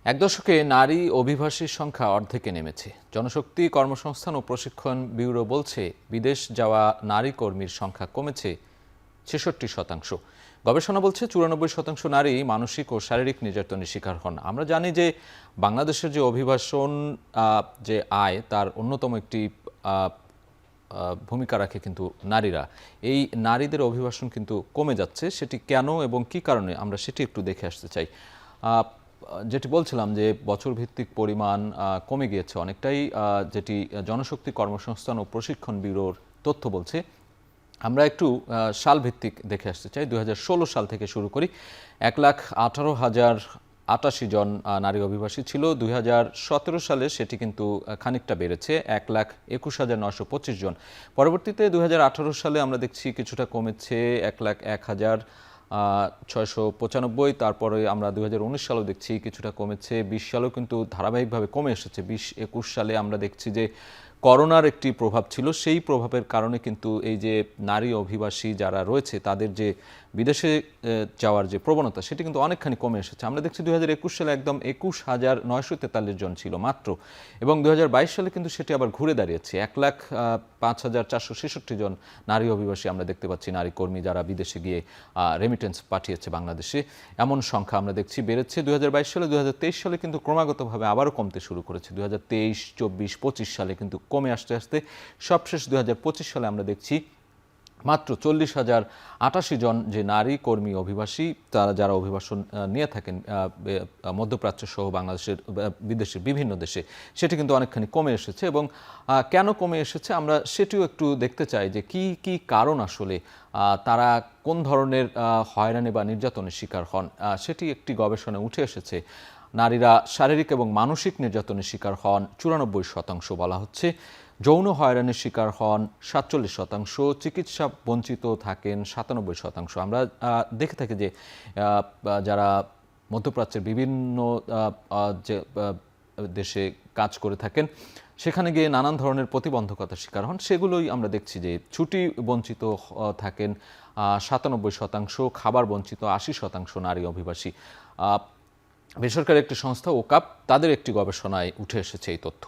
এক দশকে নারী অভিবাসীর সংখ্যা অর্ধেকে নেমেছে। জনশক্তি কর্মসংস্থান ও প্রশিক্ষণ ব্যুরো বলছে, বিদেশ যাওয়া নারী কর্মীর সংখ্যা কমেছে ৬৬%। গবেষণা বলছে ৯৪% নারী মানসিক ও শারীরিক নির্যাতনের শিকার হন। আমরা জানি যে বাংলাদেশের যে অভিবাসন যে আয়, তার অন্যতম একটি ভূমিকা রাখে কিন্তু নারীরা। এই নারীদের অভিবাসন কিন্তু কমে যাচ্ছে। সেটি কেন এবং কী কারণে, আমরা সেটি একটু দেখে আসতে চাই। যেটি বলছিলাম যে বছর ভিত্তিক পরিমাণ কমে গিয়েছে অনেকটাই, যেটি জনশক্তি কর্মসংস্থান ও প্রশিক্ষণ ব্যুরোর তথ্য বলছে। আমরা একটু সাল ভিত্তিক দেখে আসতে চাই। ২০১৬ সাল থেকে শুরু করি। ১,১৮,০৮৮ জন নারী অভিবাসী ছিল। ২০১৭ সালে সেটি কিন্তু খানিকটা বেড়েছে, ১,২১,৯২৫ জন। পরবর্তীতে ২০১৮ সালে আমরা দেখছি কিছুটা কমেছে, ১,০০,৬৯৫। তারপরে আমরা ২০১৯ সালেও দেখছি কিছুটা কমেছে, ২০ সালেও কিন্তু ধারাবাহিকভাবে কমে এসেছে। ২০-২১ সালে আমরা দেখছি যে করোনার একটি প্রভাব ছিল, সেই প্রভাবের কারণে কিন্তু এই যে নারী অভিবাসী যারা রয়েছে তাদের যে বিদেশে যাওয়ার যে প্রবণতা, সেটি কিন্তু অনেকখানি কমে এসেছে। আমরা দেখছি ২০২১ সালে একদম ২১,৯৪৩ জন ছিল মাত্র, এবং ২০২২ সালে কিন্তু সেটি আবার ঘুরে দাঁড়িয়েছে ১,০৫,৪৬৬ জন নারী অভিবাসী আমরা দেখতে পাচ্ছি, নারী কর্মী যারা বিদেশে গিয়ে রেমিটেন্স পাঠিয়েছে বাংলাদেশে। এমন সংখ্যা আমরা দেখছি বেড়েছে ২০২২ সালে। ২০২৩ সালে কিন্তু ক্রমাগতভাবে আবারও কমতে শুরু করেছে। ২০২৩, ২৪, ২৫ সালে কিন্তু কমে আসতে আসতে সবশেষ ২০২৫ সালে আমরা দেখছি মাত্র ৪০,০৮৮ জন যে নারী কর্মী অভিবাসী, তারা যারা অভিবাসন নিয়ে থাকেন মধ্যপ্রাচ্য সহ বাংলাদেশের বিদেশের বিভিন্ন দেশে, সেটি কিন্তু অনেকখানি কমে এসেছে। এবং কেন কমে এসেছে আমরা সেটিও একটু দেখতে চাই যে কি কি কারণ, আসলে তারা কোন ধরনের হয়রানি বা নির্যাতনের শিকার হন। সেটি একটি গবেষণায় উঠে এসেছে। নারীরা শারীরিক এবং মানসিক নির্যাতনের শিকার হন ৯৪%, বলা হচ্ছে যৌন হয়রানির শিকার হন ৪৭%, চিকিৎসা বঞ্চিত থাকেন ৯৭%। আমরা দেখে থাকি যে যারা মধ্যপ্রাচ্যের বিভিন্ন যে দেশে কাজ করে থাকেন, সেখানে গিয়ে নানান ধরনের প্রতিবন্ধকতার শিকার হন, সেগুলোই আমরা দেখছি যে ছুটি বঞ্চিত থাকেন ৯৭%, খাবার বঞ্চিত ৮০% নারী অভিবাসী। বেসরকারি একটি সংস্থা ওকাপ, তাদের একটি গবেষণায় উঠে এসেছে এই তথ্য।